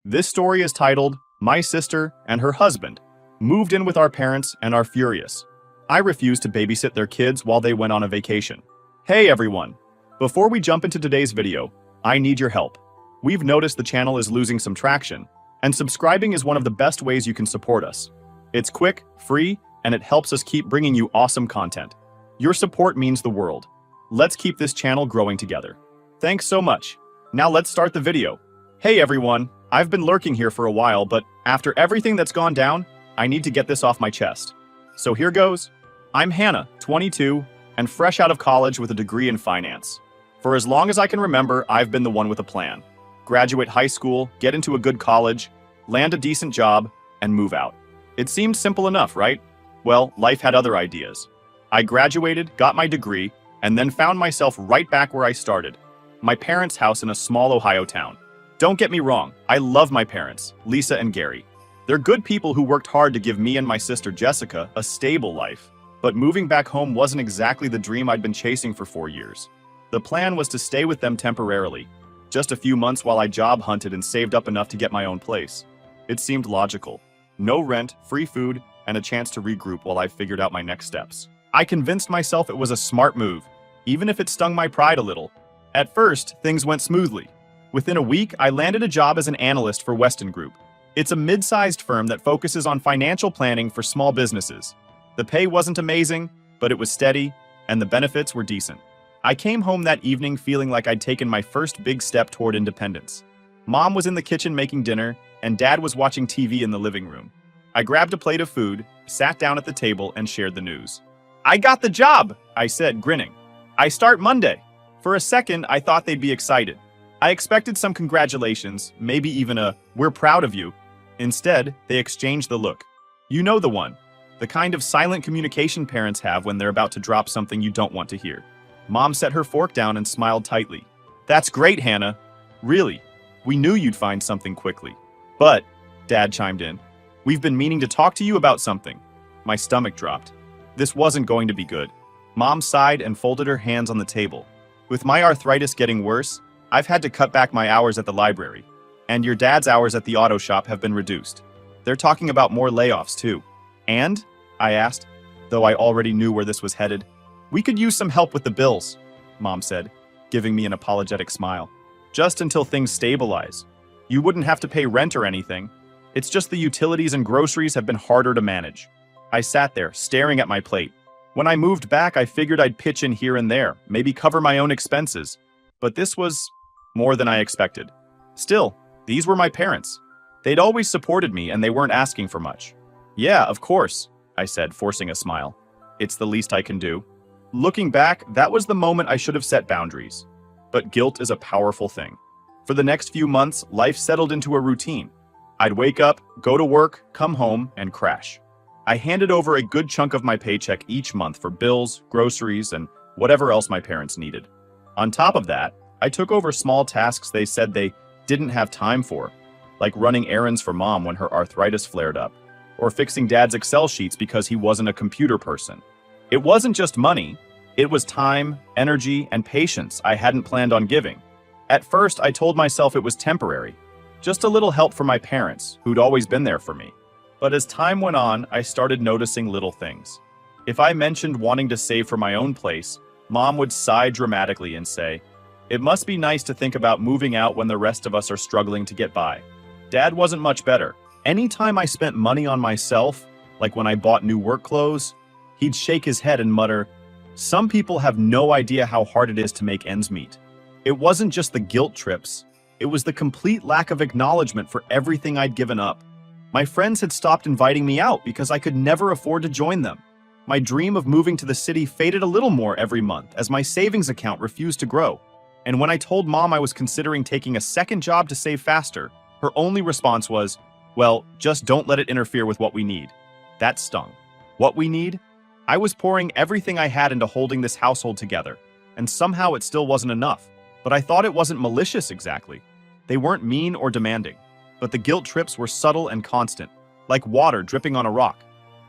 This story is titled, My Sister and Her Husband Moved In with Our Parents and Are Furious. I refused to babysit their kids while they went on a vacation. Hey everyone! Before we jump into today's video, I need your help. We've noticed the channel is losing some traction, and subscribing is one of the best ways you can support us. It's quick, free, and it helps us keep bringing you awesome content. Your support means the world. Let's keep this channel growing together. Thanks so much. Now let's start the video. Hey everyone! I've been lurking here for a while, but after everything that's gone down, I need to get this off my chest. So here goes. I'm Hannah, 22, and fresh out of college with a degree in finance. For as long as I can remember, I've been the one with a plan. Graduate high school, get into a good college, land a decent job, and move out. It seemed simple enough, right? Well, life had other ideas. I graduated, got my degree, and then found myself right back where I started. My parents' house in a small Ohio town. Don't get me wrong, I love my parents, Lisa and Gary. They're good people who worked hard to give me and my sister Jessica a stable life. But moving back home wasn't exactly the dream I'd been chasing for 4 years. The plan was to stay with them temporarily, just a few months while I job hunted and saved up enough to get my own place. It seemed logical. No rent, free food, and a chance to regroup while I figured out my next steps. I convinced myself it was a smart move, even if it stung my pride a little. At first, things went smoothly. Within a week, I landed a job as an analyst for Weston Group. It's a mid-sized firm that focuses on financial planning for small businesses. The pay wasn't amazing, but it was steady, and the benefits were decent. I came home that evening feeling like I'd taken my first big step toward independence. Mom was in the kitchen making dinner, and Dad was watching TV in the living room. I grabbed a plate of food, sat down at the table, and shared the news. "I got the job," I said, grinning. "I start Monday." For a second, I thought they'd be excited. I expected some congratulations, maybe even a, "we're proud of you." Instead, they exchanged the look. You know the one. The kind of silent communication parents have when they're about to drop something you don't want to hear. Mom set her fork down and smiled tightly. "That's great, Hannah. Really, we knew you'd find something quickly." "But," Dad chimed in, "we've been meaning to talk to you about something." My stomach dropped. This wasn't going to be good. Mom sighed and folded her hands on the table. "With my arthritis getting worse, I've had to cut back my hours at the library, and your dad's hours at the auto shop have been reduced. They're talking about more layoffs, too." "And?" I asked, though I already knew where this was headed. "We could use some help with the bills," Mom said, giving me an apologetic smile. "Just until things stabilize. You wouldn't have to pay rent or anything. It's just the utilities and groceries have been harder to manage." I sat there, staring at my plate. When I moved back, I figured I'd pitch in here and there, maybe cover my own expenses. But this was more than I expected. Still, these were my parents. They'd always supported me and they weren't asking for much. "Yeah, of course," I said, forcing a smile. "It's the least I can do." Looking back, that was the moment I should have set boundaries. But guilt is a powerful thing. For the next few months, life settled into a routine. I'd wake up, go to work, come home, and crash. I handed over a good chunk of my paycheck each month for bills, groceries, and whatever else my parents needed. On top of that, I took over small tasks they said they didn't have time for, like running errands for Mom when her arthritis flared up, or fixing Dad's Excel sheets because he wasn't a computer person. It wasn't just money, it was time, energy, and patience I hadn't planned on giving. At first, I told myself it was temporary, just a little help for my parents, who'd always been there for me. But as time went on, I started noticing little things. If I mentioned wanting to save for my own place, Mom would sigh dramatically and say, "It must be nice to think about moving out when the rest of us are struggling to get by." Dad wasn't much better. Anytime I spent money on myself, like when I bought new work clothes, he'd shake his head and mutter, "Some people have no idea how hard it is to make ends meet." It wasn't just the guilt trips, it was the complete lack of acknowledgement for everything I'd given up. My friends had stopped inviting me out because I could never afford to join them. My dream of moving to the city faded a little more every month as my savings account refused to grow. And when I told Mom I was considering taking a second job to save faster, her only response was, "Well, just don't let it interfere with what we need." That stung. What we need? I was pouring everything I had into holding this household together, and somehow it still wasn't enough. But I thought it wasn't malicious exactly. They weren't mean or demanding, but the guilt trips were subtle and constant, like water dripping on a rock.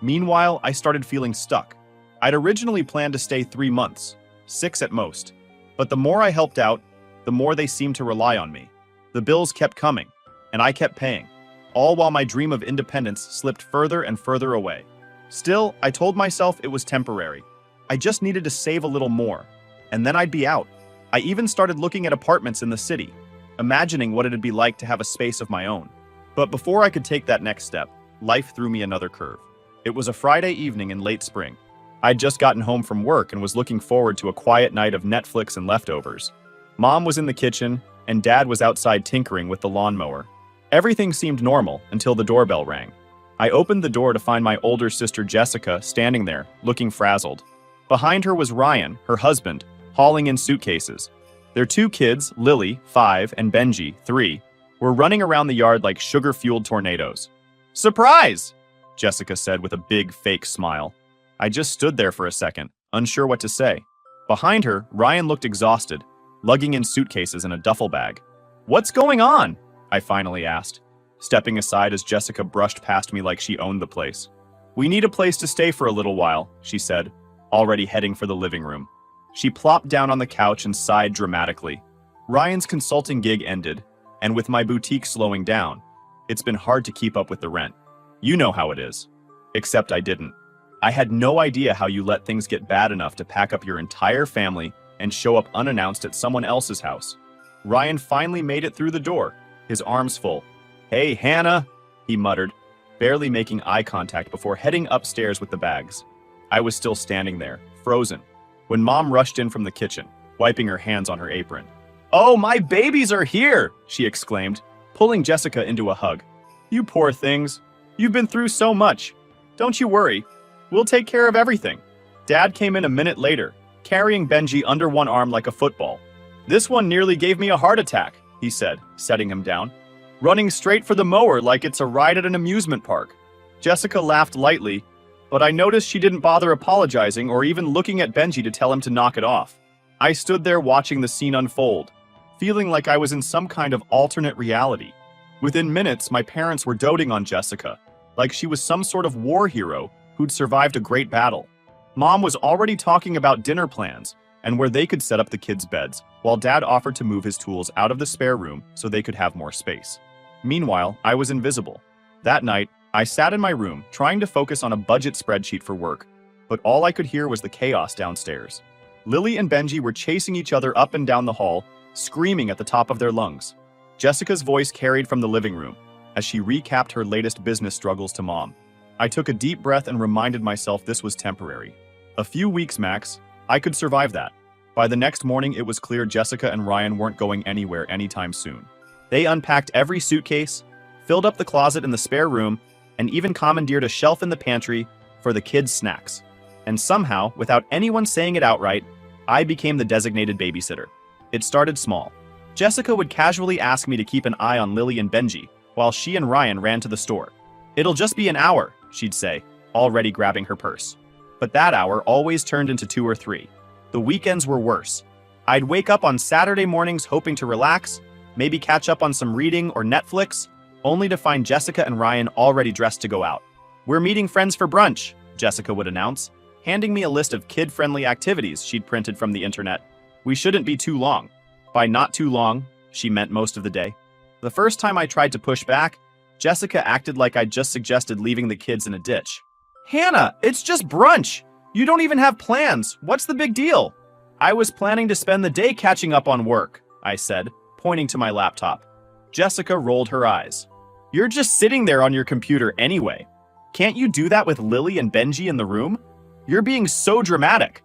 Meanwhile, I started feeling stuck. I'd originally planned to stay 3 months, 6 at most. But the more I helped out, the more they seemed to rely on me. The bills kept coming, and I kept paying, all while my dream of independence slipped further and further away. Still, I told myself it was temporary. I just needed to save a little more, and then I'd be out. I even started looking at apartments in the city, imagining what it'd be like to have a space of my own. But before I could take that next step, life threw me another curve. It was a Friday evening in late spring. I'd just gotten home from work and was looking forward to a quiet night of Netflix and leftovers. Mom was in the kitchen, and Dad was outside tinkering with the lawnmower. Everything seemed normal until the doorbell rang. I opened the door to find my older sister Jessica standing there, looking frazzled. Behind her was Ryan, her husband, hauling in suitcases. Their two kids, Lily, 5, and Benji, 3, were running around the yard like sugar-fueled tornadoes. "Surprise!" Jessica said with a big, fake smile. I just stood there for a second, unsure what to say. Behind her, Ryan looked exhausted, lugging in suitcases and a duffel bag. "What's going on?" I finally asked, stepping aside as Jessica brushed past me like she owned the place. "We need a place to stay for a little while," she said, already heading for the living room. She plopped down on the couch and sighed dramatically. Ryan's consulting gig ended, and with my boutique slowing down, it's been hard to keep up with the rent. You know how it is. Except I didn't. I had no idea how you let things get bad enough to pack up your entire family and show up unannounced at someone else's house. Ryan finally made it through the door, his arms full. "Hey, Hannah," he muttered, barely making eye contact before heading upstairs with the bags. I was still standing there, frozen, when Mom rushed in from the kitchen, wiping her hands on her apron. "Oh, my babies are here!" she exclaimed, pulling Jessica into a hug. "You poor things. You've been through so much. Don't you worry. We'll take care of everything." Dad came in a minute later, carrying Benji under one arm like a football. "This one nearly gave me a heart attack," he said, setting him down. "Running straight for the mower like it's a ride at an amusement park." Jessica laughed lightly, but I noticed she didn't bother apologizing or even looking at Benji to tell him to knock it off. I stood there watching the scene unfold, feeling like I was in some kind of alternate reality. Within minutes, my parents were doting on Jessica, like she was some sort of war hero who'd survived a great battle. Mom was already talking about dinner plans and where they could set up the kids' beds, while Dad offered to move his tools out of the spare room so they could have more space. Meanwhile, I was invisible. That night, I sat in my room, trying to focus on a budget spreadsheet for work, but all I could hear was the chaos downstairs. Lily and Benji were chasing each other up and down the hall, screaming at the top of their lungs. Jessica's voice carried from the living room as she recapped her latest business struggles to Mom. I took a deep breath and reminded myself this was temporary. A few weeks max, I could survive that. By the next morning, it was clear Jessica and Ryan weren't going anywhere anytime soon. They unpacked every suitcase, filled up the closet in the spare room, and even commandeered a shelf in the pantry for the kids' snacks. And somehow, without anyone saying it outright, I became the designated babysitter. It started small. Jessica would casually ask me to keep an eye on Lily and Benji, while she and Ryan ran to the store. "It'll just be an hour," she'd say, already grabbing her purse. But that hour always turned into 2 or 3. The weekends were worse. I'd wake up on Saturday mornings hoping to relax, maybe catch up on some reading or Netflix, only to find Jessica and Ryan already dressed to go out. "We're meeting friends for brunch," Jessica would announce, handing me a list of kid-friendly activities she'd printed from the internet. "We shouldn't be too long." By not too long, she meant most of the day. The first time I tried to push back, Jessica acted like I'd just suggested leaving the kids in a ditch. "Hannah, it's just brunch! You don't even have plans! What's the big deal?" "I was planning to spend the day catching up on work," I said, pointing to my laptop. Jessica rolled her eyes. "You're just sitting there on your computer anyway. Can't you do that with Lily and Benji in the room? You're being so dramatic."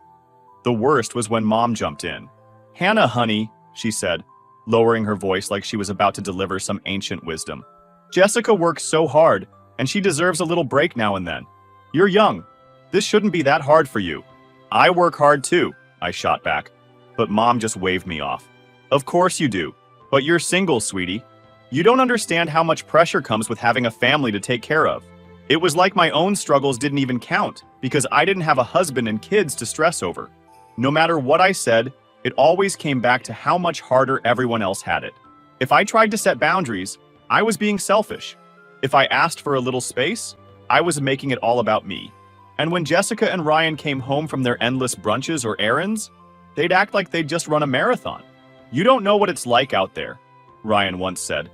The worst was when Mom jumped in. "Hannah, honey," she said, lowering her voice like she was about to deliver some ancient wisdom. "Jessica works so hard, and she deserves a little break now and then. You're young. This shouldn't be that hard for you." "I work hard too," I shot back, but Mom just waved me off. "Of course you do, but you're single, sweetie. You don't understand how much pressure comes with having a family to take care of." It was like my own struggles didn't even count, because I didn't have a husband and kids to stress over. No matter what I said, it always came back to how much harder everyone else had it. If I tried to set boundaries, I was being selfish. If I asked for a little space, I was making it all about me. And when Jessica and Ryan came home from their endless brunches or errands, they'd act like they'd just run a marathon. "You don't know what it's like out there," Ryan once said,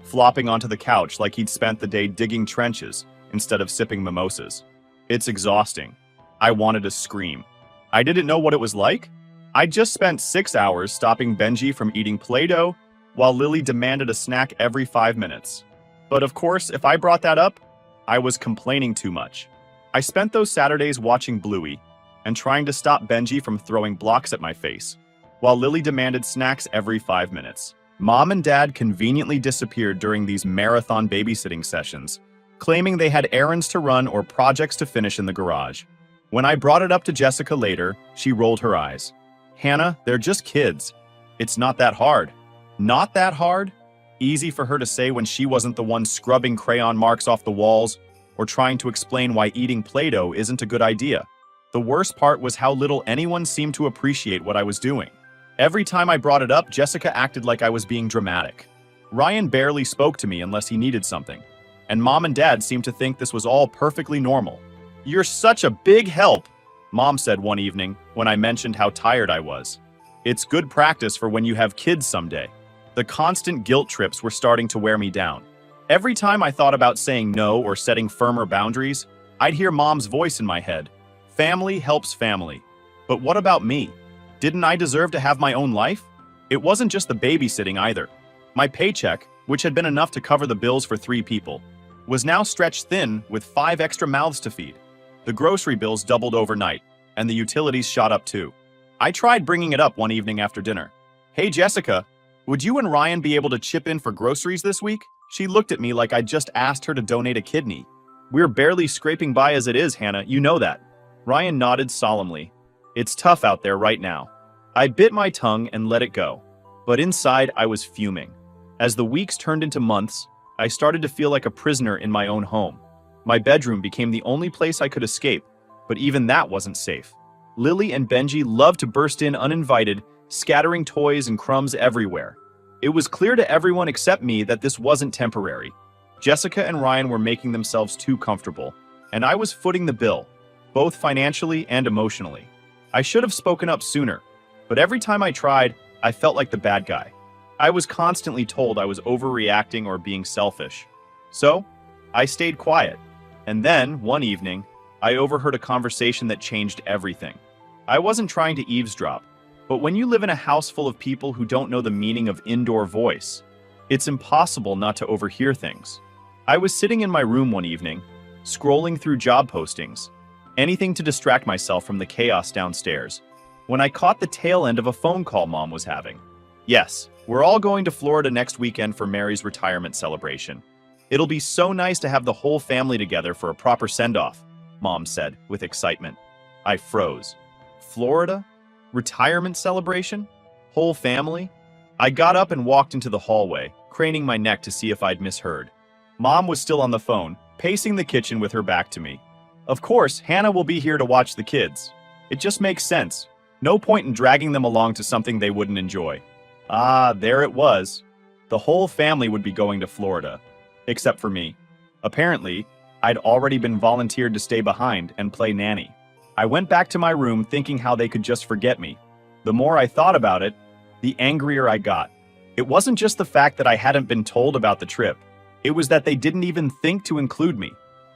flopping onto the couch like he'd spent the day digging trenches instead of sipping mimosas. It's exhausting. I wanted to scream. I didn't know what it was like. I just spent 6 hours stopping Benji from eating Play-Doh while Lily demanded a snack every 5 minutes. But of course, if I brought that up, I was complaining too much. I spent those Saturdays watching Bluey and trying to stop Benji from throwing blocks at my face, while Lily demanded snacks every 5 minutes. Mom and Dad conveniently disappeared during these marathon babysitting sessions, claiming they had errands to run or projects to finish in the garage. When I brought it up to Jessica later, she rolled her eyes. "Hannah, they're just kids. It's not that hard." Not that hard? Easy for her to say when she wasn't the one scrubbing crayon marks off the walls or trying to explain why eating Play-Doh isn't a good idea. The worst part was how little anyone seemed to appreciate what I was doing. Every time I brought it up, Jessica acted like I was being dramatic. Ryan barely spoke to me unless he needed something, and Mom and Dad seemed to think this was all perfectly normal. "You're such a big help," Mom said one evening when I mentioned how tired I was. "It's good practice for when you have kids someday." The constant guilt trips were starting to wear me down. Every time I thought about saying no or setting firmer boundaries, I'd hear Mom's voice in my head. Family helps family. But what about me? Didn't I deserve to have my own life? It wasn't just the babysitting either. My paycheck, which had been enough to cover the bills for 3 people, was now stretched thin with 5 extra mouths to feed. The grocery bills doubled overnight, and the utilities shot up too. I tried bringing it up one evening after dinner. "Hey Jessica, would you and Ryan be able to chip in for groceries this week?" She looked at me like I'd just asked her to donate a kidney. "We're barely scraping by as it is, Hannah, you know that." Ryan nodded solemnly. "It's tough out there right now." I bit my tongue and let it go, but inside I was fuming. As the weeks turned into months, I started to feel like a prisoner in my own home. My bedroom became the only place I could escape, but even that wasn't safe. Lily and Benji loved to burst in uninvited, scattering toys and crumbs everywhere. It was clear to everyone except me that this wasn't temporary. Jessica and Ryan were making themselves too comfortable, and I was footing the bill, both financially and emotionally. I should have spoken up sooner, but every time I tried, I felt like the bad guy. I was constantly told I was overreacting or being selfish. So, I stayed quiet. And then, one evening, I overheard a conversation that changed everything. I wasn't trying to eavesdrop, but when you live in a house full of people who don't know the meaning of indoor voice, it's impossible not to overhear things. I was sitting in my room one evening, scrolling through job postings, anything to distract myself from the chaos downstairs, when I caught the tail end of a phone call Mom was having. "Yes, we're all going to Florida next weekend for Mary's retirement celebration. It'll be so nice to have the whole family together for a proper send-off," Mom said with excitement. I froze. Florida? Retirement celebration? Whole family? I got up and walked into the hallway, craning my neck to see if I'd misheard. Mom was still on the phone, pacing the kitchen with her back to me. "Of course, Hannah will be here to watch the kids. It just makes sense. No point in dragging them along to something they wouldn't enjoy." Ah, there it was. The whole family would be going to Florida, except for me. Apparently, I'd already been volunteered to stay behind and play nanny. I went back to my room thinking how they could just forget me. The more I thought about it, the angrier I got. It wasn't just the fact that I hadn't been told about the trip. It was that they didn't even think to include me.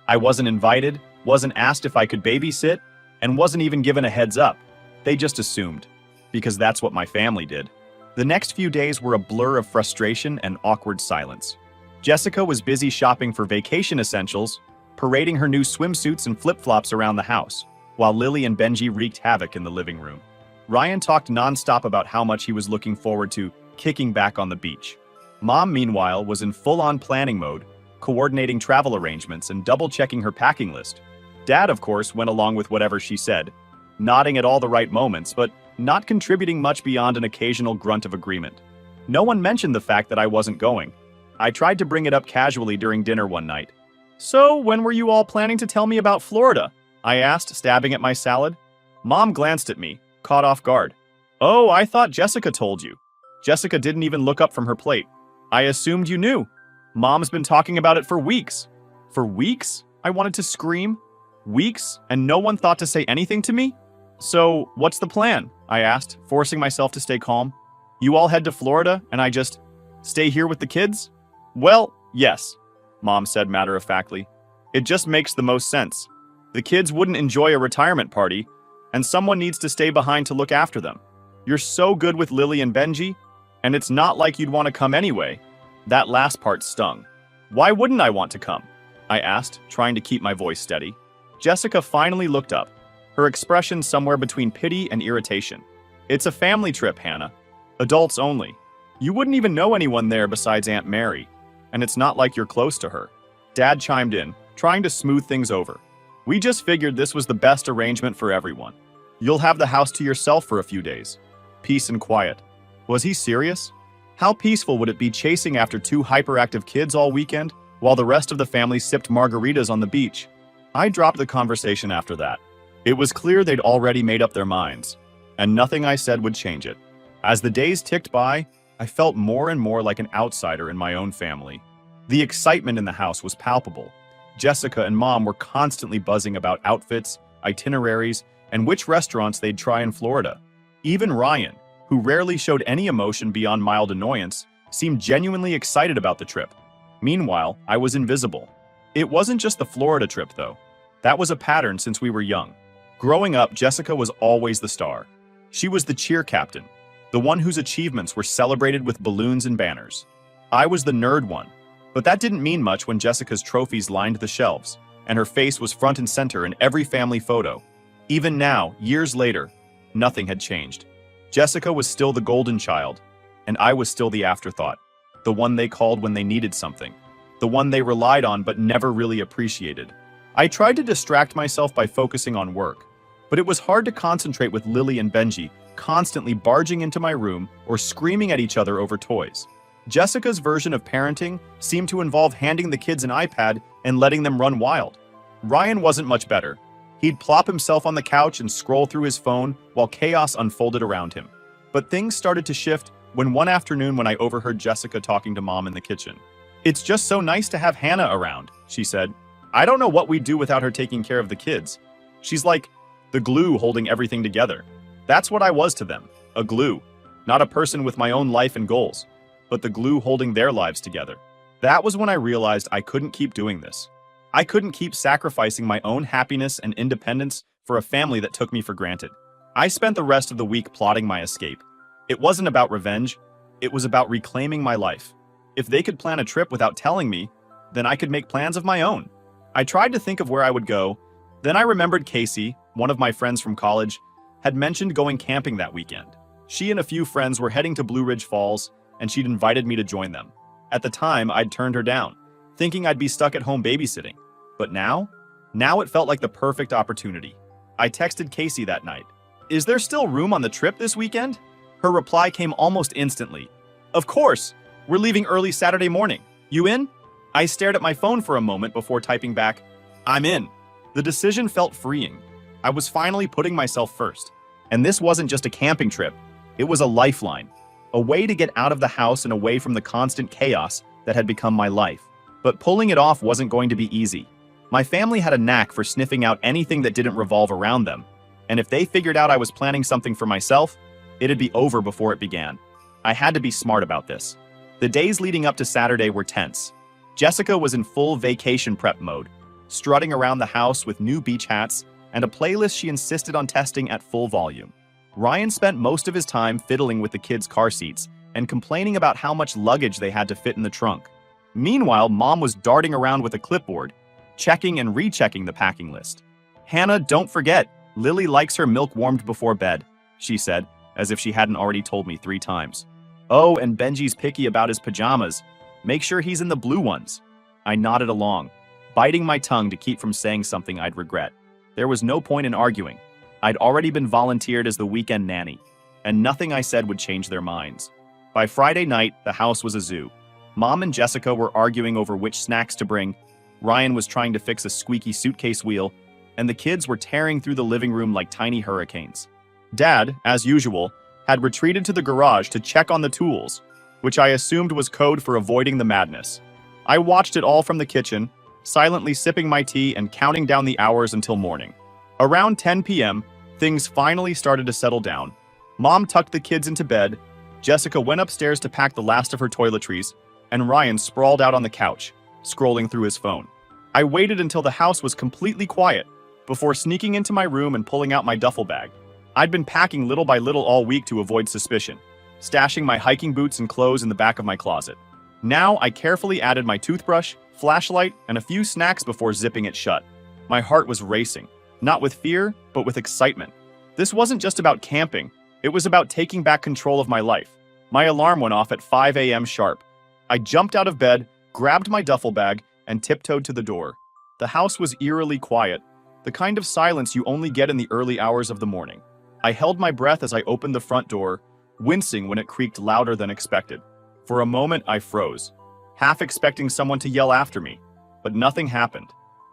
I wasn't invited, wasn't asked if I could babysit, and wasn't even given a heads up. They just assumed, because that's what my family did. The next few days were a blur of frustration and awkward silence. Jessica was busy shopping for vacation essentials, parading her new swimsuits and flip-flops around the house, while Lily and Benji wreaked havoc in the living room. Ryan talked nonstop about how much he was looking forward to kicking back on the beach. Mom, meanwhile, was in full-on planning mode, coordinating travel arrangements and double-checking her packing list. Dad, of course, went along with whatever she said, nodding at all the right moments, but not contributing much beyond an occasional grunt of agreement. No one mentioned the fact that I wasn't going. I tried to bring it up casually during dinner one night. "So, when were you all planning to tell me about Florida?" I asked, stabbing at my salad. Mom glanced at me, caught off guard. "Oh, I thought Jessica told you." Jessica didn't even look up from her plate. "I assumed you knew. Mom's been talking about it for weeks." "For weeks?" I wanted to scream. "Weeks, and no one thought to say anything to me?" "So, what's the plan?" I asked, forcing myself to stay calm. "You all head to Florida, and I just stay here with the kids?" Well, yes, Mom said matter-of-factly. It just makes the most sense. The kids wouldn't enjoy a retirement party, and someone needs to stay behind to look after them. You're so good with Lily and Benji, and it's not like you'd want to come anyway. That last part stung. Why wouldn't I want to come? I asked, trying to keep my voice steady. Jessica finally looked up, her expression somewhere between pity and irritation. It's a family trip, Hannah. Adults only. You wouldn't even know anyone there besides Aunt Mary, and it's not like you're close to her. Dad chimed in, trying to smooth things over. We just figured this was the best arrangement for everyone. You'll have the house to yourself for a few days. Peace and quiet. Was he serious? How peaceful would it be chasing after two hyperactive kids all weekend, while the rest of the family sipped margaritas on the beach? I dropped the conversation after that. It was clear they'd already made up their minds, and nothing I said would change it. As the days ticked by, I felt more and more like an outsider in my own family. The excitement in the house was palpable. Jessica and Mom were constantly buzzing about outfits, itineraries, and which restaurants they'd try in Florida. Even Ryan, who rarely showed any emotion beyond mild annoyance, seemed genuinely excited about the trip. Meanwhile, I was invisible. It wasn't just the Florida trip, though. That was a pattern since we were young. Growing up, Jessica was always the star. She was the cheer captain, the one whose achievements were celebrated with balloons and banners. I was the nerd one, but that didn't mean much when Jessica's trophies lined the shelves, and her face was front and center in every family photo. Even now, years later, nothing had changed. Jessica was still the golden child, and I was still the afterthought, the one they called when they needed something, the one they relied on but never really appreciated. I tried to distract myself by focusing on work, but it was hard to concentrate with Lily and Benji constantly barging into my room or screaming at each other over toys. Jessica's version of parenting seemed to involve handing the kids an iPad and letting them run wild. Ryan wasn't much better. He'd plop himself on the couch and scroll through his phone while chaos unfolded around him. But things started to shift when one afternoon when I overheard Jessica talking to Mom in the kitchen. "It's just so nice to have Hannah around," she said. "I don't know what we'd do without her taking care of the kids. She's like the glue holding everything together." That's what I was to them, a glue. Not a person with my own life and goals, but the glue holding their lives together. That was when I realized I couldn't keep doing this. I couldn't keep sacrificing my own happiness and independence for a family that took me for granted. I spent the rest of the week plotting my escape. It wasn't about revenge, it was about reclaiming my life. If they could plan a trip without telling me, then I could make plans of my own. I tried to think of where I would go, then I remembered Casey, one of my friends from college, had mentioned going camping that weekend. She and a few friends were heading to Blue Ridge Falls, and she'd invited me to join them. At the time, I'd turned her down, thinking I'd be stuck at home babysitting. But now it felt like the perfect opportunity. I texted Casey that night. "Is there still room on the trip this weekend?" Her reply came almost instantly. "Of course! We're leaving early Saturday morning. You in?" I stared at my phone for a moment before typing back, "I'm in." The decision felt freeing. I was finally putting myself first. And this wasn't just a camping trip. It was a lifeline. A way to get out of the house and away from the constant chaos that had become my life. But pulling it off wasn't going to be easy. My family had a knack for sniffing out anything that didn't revolve around them. And if they figured out I was planning something for myself, it'd be over before it began. I had to be smart about this. The days leading up to Saturday were tense. Jessica was in full vacation prep mode, strutting around the house with new beach hats and a playlist she insisted on testing at full volume. Ryan spent most of his time fiddling with the kids' car seats and complaining about how much luggage they had to fit in the trunk. Meanwhile, Mom was darting around with a clipboard, checking and rechecking the packing list. "Hannah, don't forget, Lily likes her milk warmed before bed," she said, as if she hadn't already told me 3 times. "Oh, and Benji's picky about his pajamas. Make sure he's in the blue ones." I nodded along, biting my tongue to keep from saying something I'd regret. There was no point in arguing. I'd already been volunteered as the weekend nanny, and nothing I said would change their minds. By Friday night, the house was a zoo. Mom and Jessica were arguing over which snacks to bring, Ryan was trying to fix a squeaky suitcase wheel, and the kids were tearing through the living room like tiny hurricanes. Dad, as usual, had retreated to the garage to check on the tools, which I assumed was code for avoiding the madness. I watched it all from the kitchen, silently sipping my tea and counting down the hours until morning. Around 10 p.m., things finally started to settle down. Mom tucked the kids into bed, Jessica went upstairs to pack the last of her toiletries, and Ryan sprawled out on the couch, scrolling through his phone. I waited until the house was completely quiet before sneaking into my room and pulling out my duffel bag. I'd been packing little by little all week to avoid suspicion, stashing my hiking boots and clothes in the back of my closet. Now I carefully added my toothbrush, flashlight, and a few snacks before zipping it shut. My heart was racing, not with fear, but with excitement. This wasn't just about camping, it was about taking back control of my life. My alarm went off at 5 a.m. sharp. I jumped out of bed, grabbed my duffel bag, and tiptoed to the door. The house was eerily quiet, the kind of silence you only get in the early hours of the morning. I held my breath as I opened the front door, wincing when it creaked louder than expected. For a moment, I froze, half expecting someone to yell after me, but nothing happened.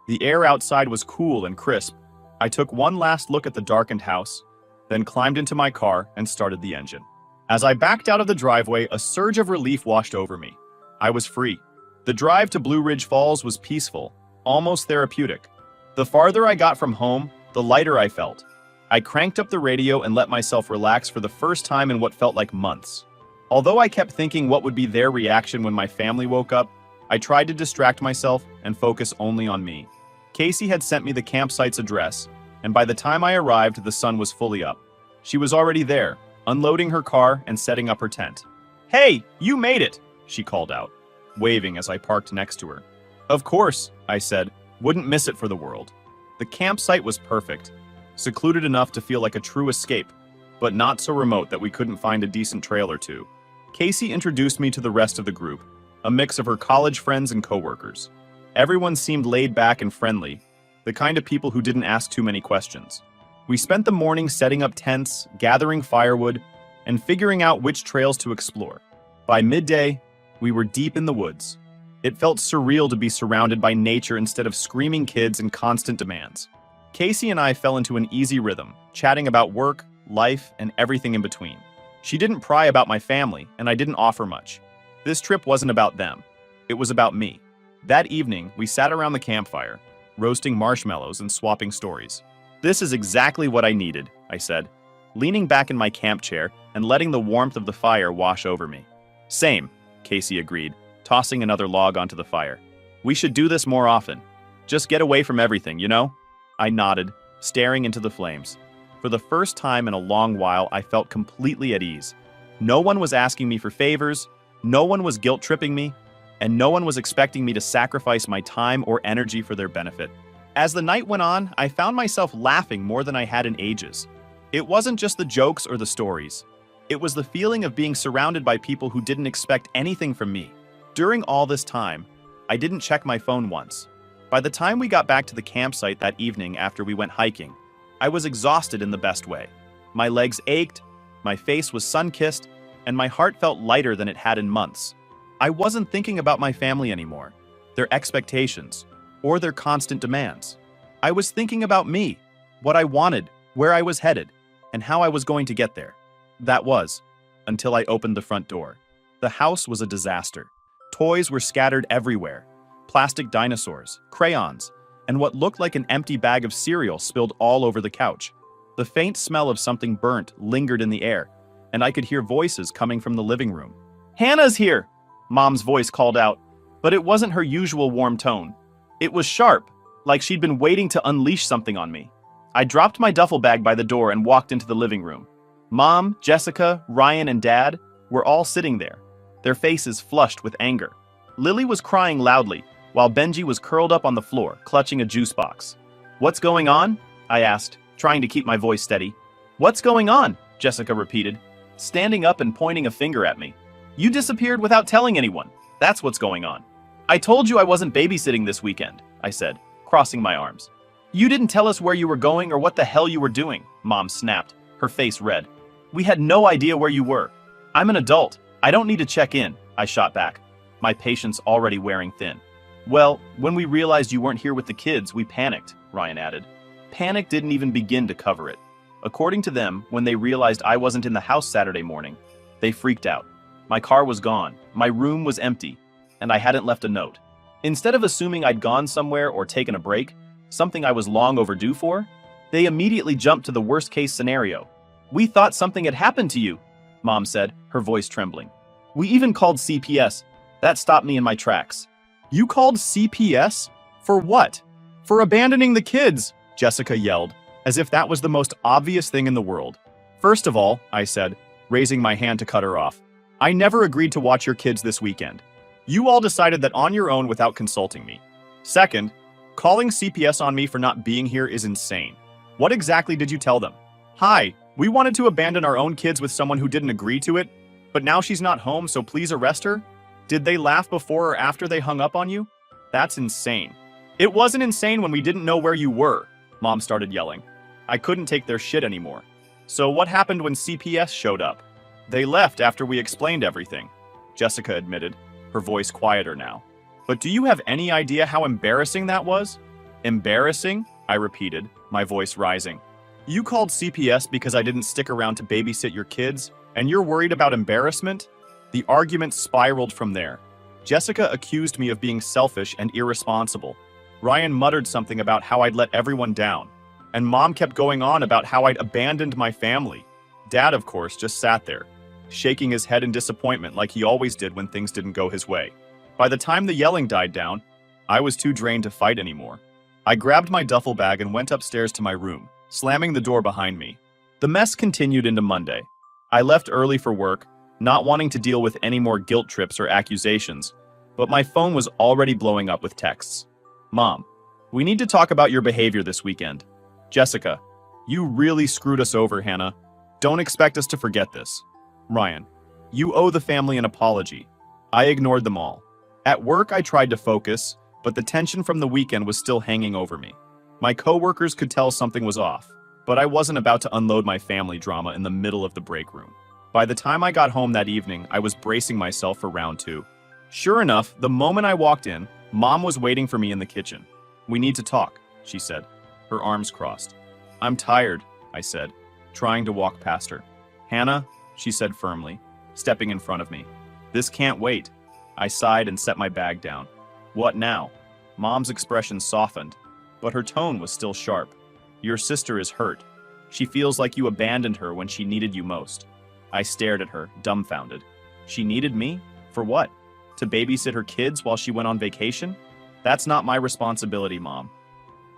The air outside was cool and crisp. I took one last look at the darkened house, then climbed into my car and started the engine. As I backed out of the driveway, a surge of relief washed over me. I was free. The drive to Blue Ridge Falls was peaceful, almost therapeutic. The farther I got from home, the lighter I felt. I cranked up the radio and let myself relax for the first time in what felt like months. Although I kept thinking what would be their reaction when my family woke up, I tried to distract myself and focus only on me. Casey had sent me the campsite's address, and by the time I arrived, the sun was fully up. She was already there, unloading her car and setting up her tent. "Hey, you made it!" she called out, waving as I parked next to her. "Of course," I said, "wouldn't miss it for the world." The campsite was perfect, secluded enough to feel like a true escape, but not so remote that we couldn't find a decent trail or two. Casey introduced me to the rest of the group, a mix of her college friends and coworkers. Everyone seemed laid back and friendly, the kind of people who didn't ask too many questions. We spent the morning setting up tents, gathering firewood, and figuring out which trails to explore. By midday, we were deep in the woods. It felt surreal to be surrounded by nature instead of screaming kids and constant demands. Casey and I fell into an easy rhythm, chatting about work, life, and everything in between. She didn't pry about my family, and I didn't offer much. This trip wasn't about them. It was about me. That evening, we sat around the campfire, roasting marshmallows and swapping stories. "This is exactly what I needed," I said, leaning back in my camp chair and letting the warmth of the fire wash over me. "Same," Casey agreed, tossing another log onto the fire. "We should do this more often. Just get away from everything, you know?" I nodded, staring into the flames. For the first time in a long while, I felt completely at ease. No one was asking me for favors, no one was guilt-tripping me, and no one was expecting me to sacrifice my time or energy for their benefit. As the night went on, I found myself laughing more than I had in ages. It wasn't just the jokes or the stories. It was the feeling of being surrounded by people who didn't expect anything from me. During all this time, I didn't check my phone once. By the time we got back to the campsite that evening after we went hiking, I was exhausted in the best way. My legs ached, my face was sun-kissed, and my heart felt lighter than it had in months. I wasn't thinking about my family anymore, their expectations, or their constant demands. I was thinking about me, what I wanted, where I was headed, and how I was going to get there. That was, until I opened the front door. The house was a disaster. Toys were scattered everywhere. Plastic dinosaurs, crayons, and what looked like an empty bag of cereal spilled all over the couch. The faint smell of something burnt lingered in the air, and I could hear voices coming from the living room. "Hannah's here!" Mom's voice called out, but it wasn't her usual warm tone. It was sharp, like she'd been waiting to unleash something on me. I dropped my duffel bag by the door and walked into the living room. Mom, Jessica, Ryan, and Dad were all sitting there, their faces flushed with anger. Lily was crying loudly, while Benji was curled up on the floor, clutching a juice box. "What's going on?" I asked, trying to keep my voice steady. "What's going on?" Jessica repeated, standing up and pointing a finger at me. "You disappeared without telling anyone. That's what's going on." "I told you I wasn't babysitting this weekend," I said, crossing my arms. "You didn't tell us where you were going or what the hell you were doing," Mom snapped, her face red. "We had no idea where you were. I'm an adult. I don't need to check in," I shot back, my patience already wearing thin. "Well, when we realized you weren't here with the kids, we panicked," Ryan added. Panic didn't even begin to cover it. According to them, when they realized I wasn't in the house Saturday morning, they freaked out. My car was gone, my room was empty, and I hadn't left a note. Instead of assuming I'd gone somewhere or taken a break, something I was long overdue for, they immediately jumped to the worst-case scenario. "We thought something had happened to you," Mom said, her voice trembling. "We even called CPS, That stopped me in my tracks. You called CPS? For what? For abandoning the kids, Jessica yelled, as if that was the most obvious thing in the world. First of all, I said, raising my hand to cut her off, I never agreed to watch your kids this weekend. You all decided that on your own without consulting me. Second, calling CPS on me for not being here is insane. What exactly did you tell them? Hi, we wanted to abandon our own kids with someone who didn't agree to it, but now she's not home, so please arrest her? Did they laugh before or after they hung up on you? That's insane. It wasn't insane when we didn't know where you were, Mom started yelling. I couldn't take their shit anymore. So what happened when CPS showed up? They left after we explained everything, Jessica admitted, her voice quieter now. But do you have any idea how embarrassing that was? Embarrassing? I repeated, my voice rising. You called CPS because I didn't stick around to babysit your kids, and you're worried about embarrassment? The argument spiraled from there. Jessica accused me of being selfish and irresponsible. Ryan muttered something about how I'd let everyone down. And Mom kept going on about how I'd abandoned my family. Dad, of course, just sat there, shaking his head in disappointment like he always did when things didn't go his way. By the time the yelling died down, I was too drained to fight anymore. I grabbed my duffel bag and went upstairs to my room, slamming the door behind me. The mess continued into Monday. I left early for work, not wanting to deal with any more guilt trips or accusations, but my phone was already blowing up with texts. Mom, we need to talk about your behavior this weekend. Jessica, you really screwed us over, Hannah. Don't expect us to forget this. Ryan, you owe the family an apology. I ignored them all. At work, I tried to focus, but the tension from the weekend was still hanging over me. My coworkers could tell something was off, but I wasn't about to unload my family drama in the middle of the break room. By the time I got home that evening, I was bracing myself for round 2. Sure enough, the moment I walked in, Mom was waiting for me in the kitchen. We need to talk, she said, her arms crossed. I'm tired, I said, trying to walk past her. Hannah, she said firmly, stepping in front of me. This can't wait. I sighed and set my bag down. What now? Mom's expression softened, but her tone was still sharp. Your sister is hurt. She feels like you abandoned her when she needed you most. I stared at her, dumbfounded. She needed me? For what? To babysit her kids while she went on vacation? That's not my responsibility, Mom.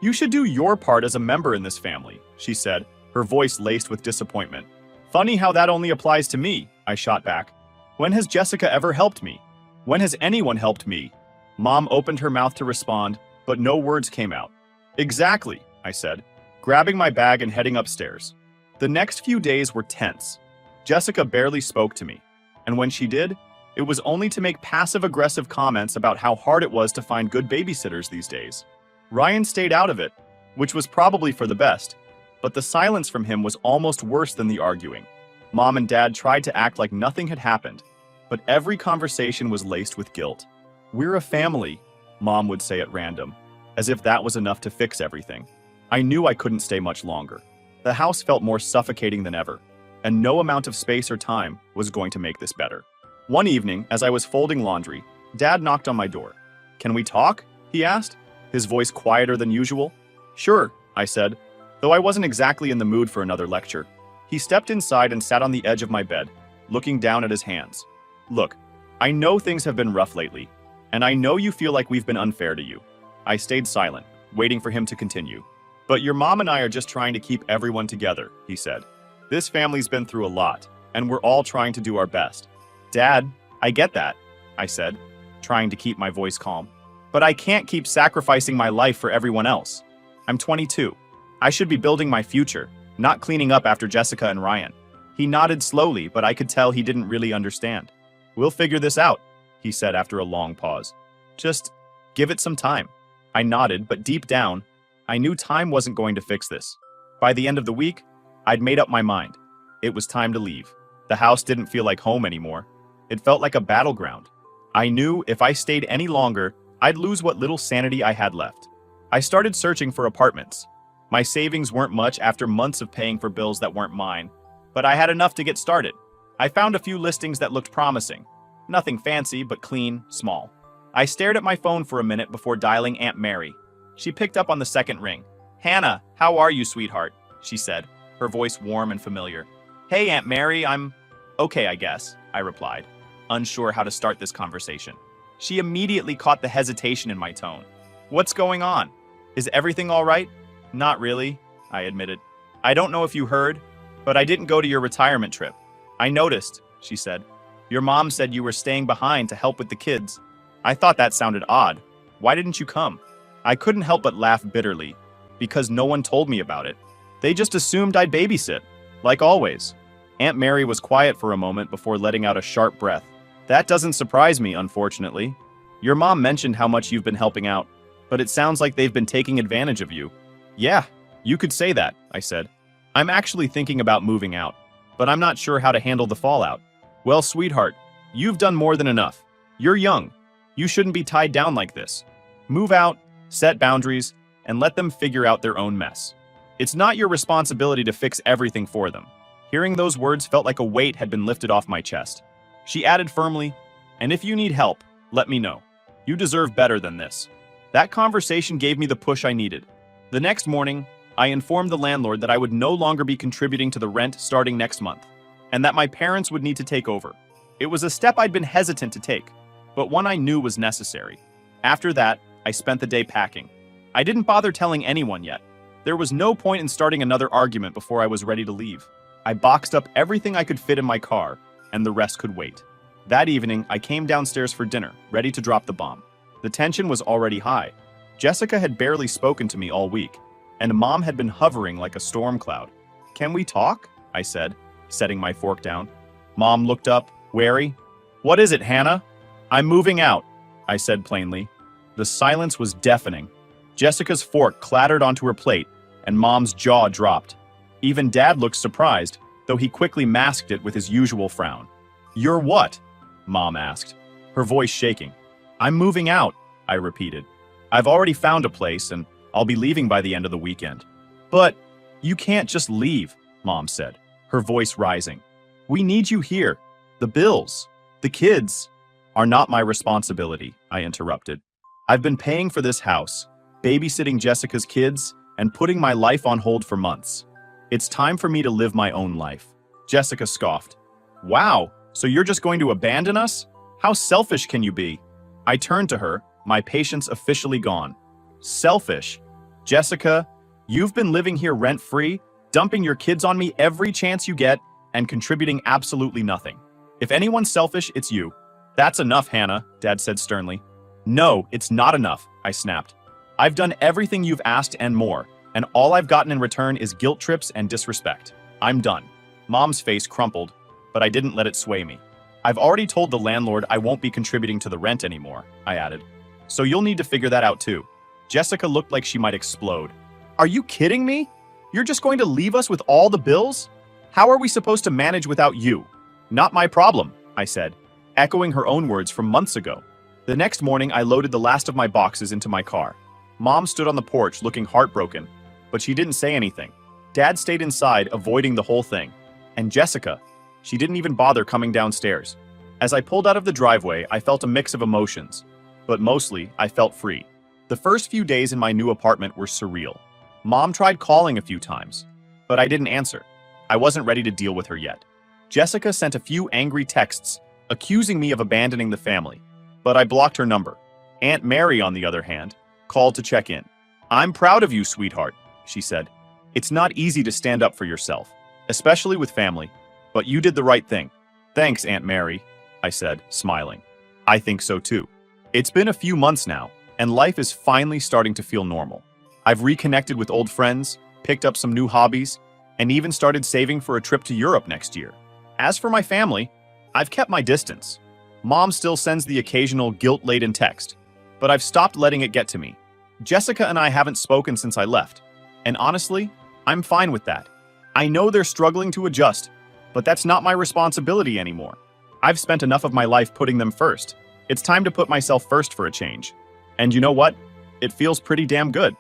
You should do your part as a member in this family, she said, her voice laced with disappointment. Funny how that only applies to me, I shot back. When has Jessica ever helped me? When has anyone helped me? Mom opened her mouth to respond, but no words came out. Exactly, I said, grabbing my bag and heading upstairs. The next few days were tense. Jessica barely spoke to me, and when she did, it was only to make passive-aggressive comments about how hard it was to find good babysitters these days. Ryan stayed out of it, which was probably for the best, but the silence from him was almost worse than the arguing. Mom and Dad tried to act like nothing had happened, but every conversation was laced with guilt. We're a family, Mom would say at random, as if that was enough to fix everything. I knew I couldn't stay much longer. The house felt more suffocating than ever, and no amount of space or time was going to make this better. One evening, as I was folding laundry, Dad knocked on my door. Can we talk? He asked, his voice quieter than usual. Sure, I said, though I wasn't exactly in the mood for another lecture. He stepped inside and sat on the edge of my bed, looking down at his hands. Look, I know things have been rough lately, and I know you feel like we've been unfair to you. I stayed silent, waiting for him to continue. But your mom and I are just trying to keep everyone together, he said. This family's been through a lot, and we're all trying to do our best. Dad, I get that, I said, trying to keep my voice calm. But I can't keep sacrificing my life for everyone else. I'm 22. I should be building my future, not cleaning up after Jessica and Ryan. He nodded slowly, but I could tell he didn't really understand. We'll figure this out, he said after a long pause. Just give it some time. I nodded, but deep down, I knew time wasn't going to fix this. By the end of the week, I'd made up my mind. It was time to leave. The house didn't feel like home anymore. It felt like a battleground. I knew if I stayed any longer, I'd lose what little sanity I had left. I started searching for apartments. My savings weren't much after months of paying for bills that weren't mine, but I had enough to get started. I found a few listings that looked promising. Nothing fancy, but clean, small. I stared at my phone for a minute before dialing Aunt Mary. She picked up on the second ring. Hannah, how are you, sweetheart? She said, her voice warm and familiar. Hey, Aunt Mary, I'm okay, I guess, I replied, unsure how to start this conversation. She immediately caught the hesitation in my tone. What's going on? Is everything all right? Not really, I admitted. I don't know if you heard, but I didn't go to your retirement trip. I noticed, she said. Your mom said you were staying behind to help with the kids. I thought that sounded odd. Why didn't you come? I couldn't help but laugh bitterly, because no one told me about it. They just assumed I'd babysit, like always. Aunt Mary was quiet for a moment before letting out a sharp breath. That doesn't surprise me, unfortunately. Your mom mentioned how much you've been helping out, but it sounds like they've been taking advantage of you. Yeah, you could say that, I said. I'm actually thinking about moving out, but I'm not sure how to handle the fallout. Well, sweetheart, you've done more than enough. You're young. You shouldn't be tied down like this. Move out, set boundaries, and let them figure out their own mess. It's not your responsibility to fix everything for them. Hearing those words felt like a weight had been lifted off my chest. She added firmly, and if you need help, let me know. You deserve better than this. That conversation gave me the push I needed. The next morning, I informed the landlord that I would no longer be contributing to the rent starting next month, and that my parents would need to take over. It was a step I'd been hesitant to take, but one I knew was necessary. After that, I spent the day packing. I didn't bother telling anyone yet. There was no point in starting another argument before I was ready to leave. I boxed up everything I could fit in my car, and the rest could wait. That evening, I came downstairs for dinner, ready to drop the bomb. The tension was already high. Jessica had barely spoken to me all week, and Mom had been hovering like a storm cloud. Can we talk? I said, setting my fork down. Mom looked up, wary. What is it, Hannah? I'm moving out, I said plainly. The silence was deafening. Jessica's fork clattered onto her plate, and Mom's jaw dropped. Even Dad looked surprised, though he quickly masked it with his usual frown. You're what? Mom asked, her voice shaking. I'm moving out, I repeated. I've already found a place, and I'll be leaving by the end of the weekend. But you can't just leave, Mom said, her voice rising. We need you here. The bills, the kids, are not my responsibility, I interrupted. I've been paying for this house, babysitting Jessica's kids, and putting my life on hold for months. It's time for me to live my own life. Jessica scoffed. Wow, so you're just going to abandon us? How selfish can you be? I turned to her, my patience officially gone. Selfish? Jessica, you've been living here rent-free, dumping your kids on me every chance you get, and contributing absolutely nothing. If anyone's selfish, it's you. That's enough, Hannah, Dad said sternly. No, it's not enough, I snapped. I've done everything you've asked and more, and all I've gotten in return is guilt trips and disrespect. I'm done. Mom's face crumpled, but I didn't let it sway me. I've already told the landlord I won't be contributing to the rent anymore, I added. So you'll need to figure that out too. Jessica looked like she might explode. Are you kidding me? You're just going to leave us with all the bills? How are we supposed to manage without you? Not my problem, I said, echoing her own words from months ago. The next morning, I loaded the last of my boxes into my car. Mom stood on the porch looking heartbroken, but she didn't say anything. Dad stayed inside, avoiding the whole thing. And Jessica, she didn't even bother coming downstairs. As I pulled out of the driveway, I felt a mix of emotions, but mostly I felt free. The first few days in my new apartment were surreal. Mom tried calling a few times, but I didn't answer. I wasn't ready to deal with her yet. Jessica sent a few angry texts, accusing me of abandoning the family, but I blocked her number. Aunt Mary, on the other hand, called to check in. I'm proud of you, sweetheart, she said. It's not easy to stand up for yourself, especially with family, but you did the right thing. Thanks, Aunt Mary, I said, smiling. I think so too. It's been a few months now, and life is finally starting to feel normal. I've reconnected with old friends, picked up some new hobbies, and even started saving for a trip to Europe next year. As for my family, I've kept my distance. Mom still sends the occasional guilt-laden text, but I've stopped letting it get to me. Jessica and I haven't spoken since I left, and honestly, I'm fine with that. I know they're struggling to adjust, but that's not my responsibility anymore. I've spent enough of my life putting them first. It's time to put myself first for a change. And you know what? It feels pretty damn good.